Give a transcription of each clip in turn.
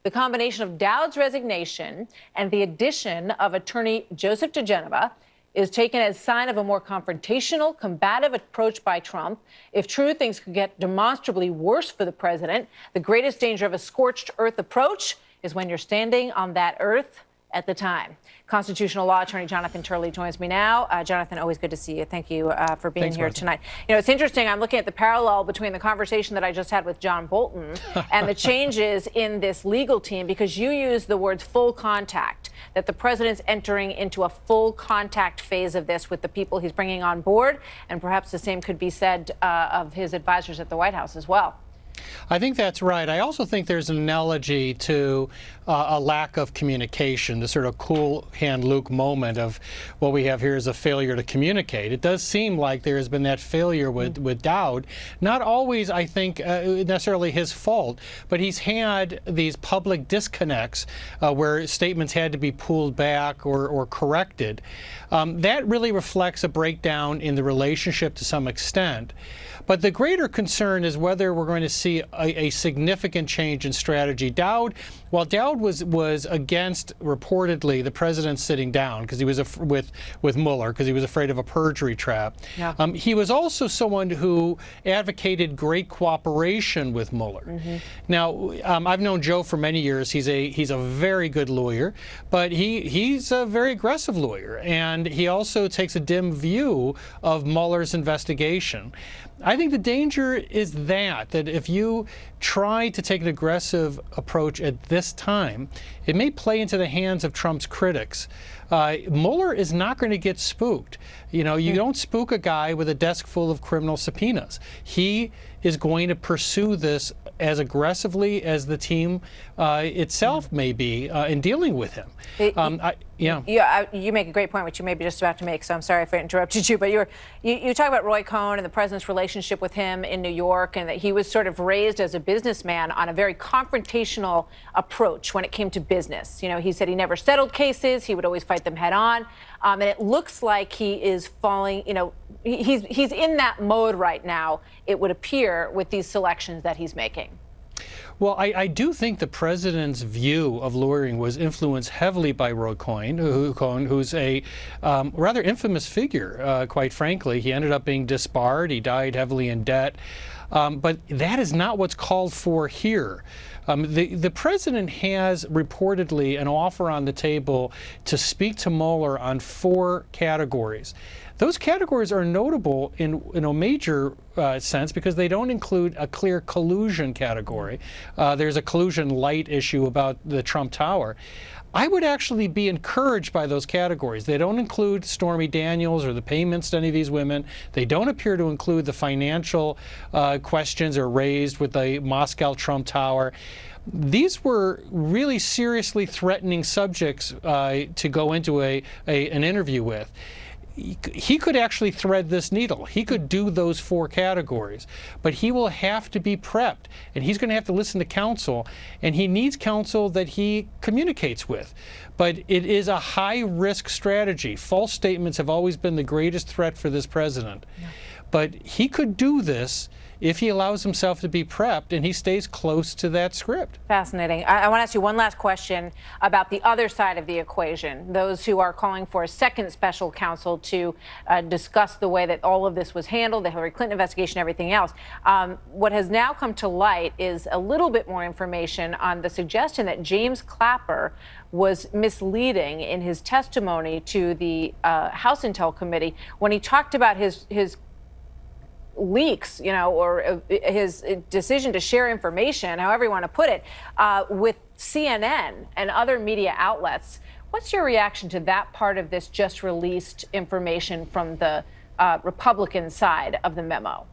The combination of Dowd's resignation and the addition of attorney Joseph DeGeneva is taken as sign of a more confrontational, combative approach by Trump. If true, things could get demonstrably worse for the president. The greatest danger of a scorched earth approach is when you're standing on that earth at the time. Constitutional law attorney Jonathan Turley joins me now. Jonathan, always good to see you. Thank you for being here tonight. You know, it's interesting. I'm looking at the parallel between the conversation that I just had with John Bolton and the changes in this legal team, because you use the words full contact, that the president's entering into a full contact phase of this with the people he's bringing on board. And perhaps the same could be said of his advisors at the White House as well. I think that's right. I also think there's an analogy to a lack of communication, the sort of cool hand Luke moment of what we have here is a failure to communicate. It does seem like there has been that failure with Dowd. Not always, I think, necessarily his fault, but he's had these public disconnects where statements had to be pulled back or corrected. That really reflects a breakdown in the relationship to some extent. But the greater concern is whether we're going to see a significant change in strategy. While Dowd was against, reportedly, the president sitting down because he was with Mueller because he was afraid of a perjury trap. Yeah. He was also someone who advocated great cooperation with Mueller. Mm-hmm. Now, I've known Joe for many years. He's a very good lawyer, but he's a very aggressive lawyer, and he also takes a dim view of Mueller's investigation. I think the danger is that if you try to take an aggressive approach at this time, it may play into the hands of Trump's critics. Mueller is not going to get spooked. You know, you don't spook a guy with a desk full of criminal subpoenas. He is going to pursue this as aggressively as the team itself may be in dealing with him. You make a great point, which you may be just about to make, so I'm sorry if I interrupted you, but you talk about Roy Cohn and the president's relationship with him in New York, and that he was sort of raised as a businessman on a very confrontational approach when it came to business. You know, he said he never settled cases, he would always fight them head on, and it looks like he is falling, you know, he's in that mode right now, it would appear, with these selections that he's making. Well, I do think the president's view of lawyering was influenced heavily by Roy Cohn, who's a rather infamous figure, quite frankly. He ended up being disbarred. He died heavily in debt. But that is not what's called for here. The president has reportedly an offer on the table to speak to Mueller on 4 categories. Those categories are notable in a major sense because they don't include a clear collusion category. There's a collusion light issue about the Trump Tower. I would actually be encouraged by those categories. They don't include Stormy Daniels or the payments to any of these women. They don't appear to include the financial questions are raised with the Moscow Trump Tower. These were really seriously threatening subjects to go into an interview with. He could actually thread this needle. He could do those 4 categories, but he will have to be prepped, and he's going to have to listen to counsel, and he needs counsel that he communicates with. But it is a high-risk strategy. False statements have always been the greatest threat for this president. Yeah. But he could do this if he allows himself to be prepped and he stays close to that script. Fascinating. I want to ask you one last question about the other side of the equation, those who are calling for a second special counsel to discuss the way that all of this was handled, the Hillary Clinton investigation, everything else. What has now come to light is a little bit more information on the suggestion that James Clapper was misleading in his testimony to the House Intel Committee when he talked about his leaks, you know, or his decision to share information, however you want to put it, with CNN and other media outlets. What's your reaction to that part of this just released information from the Republican side of the memo?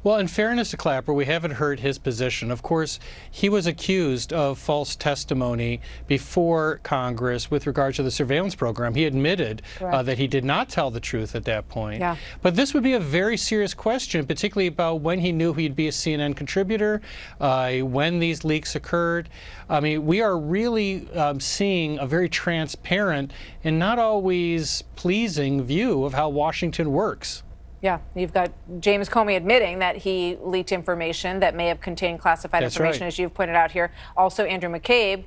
Well, in fairness to Clapper, we haven't heard his position. Of course, he was accused of false testimony before Congress with regard to the surveillance program. He admitted that he did not tell the truth at that point. Yeah. But this would be a very serious question, particularly about when he knew he'd be a CNN contributor, when these leaks occurred. I mean, we are really seeing a very transparent and not always pleasing view of how Washington works. Yeah, you've got James Comey admitting that he leaked information that may have contained classified That's information, right. as you've pointed out here. Also, Andrew McCabe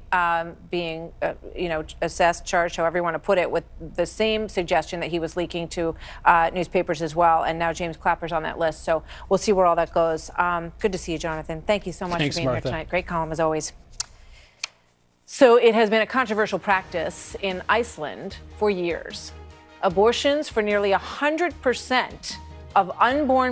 being, assessed, charged, however you want to put it, with the same suggestion that he was leaking to newspapers as well. And now James Clapper's on that list. So we'll see where all that goes. Good to see you, Jonathan. Thank you so much Thanks, for being Martha. here tonight. Great column, as always. So it has been a controversial practice in Iceland for years. Abortions for nearly 100% of unborn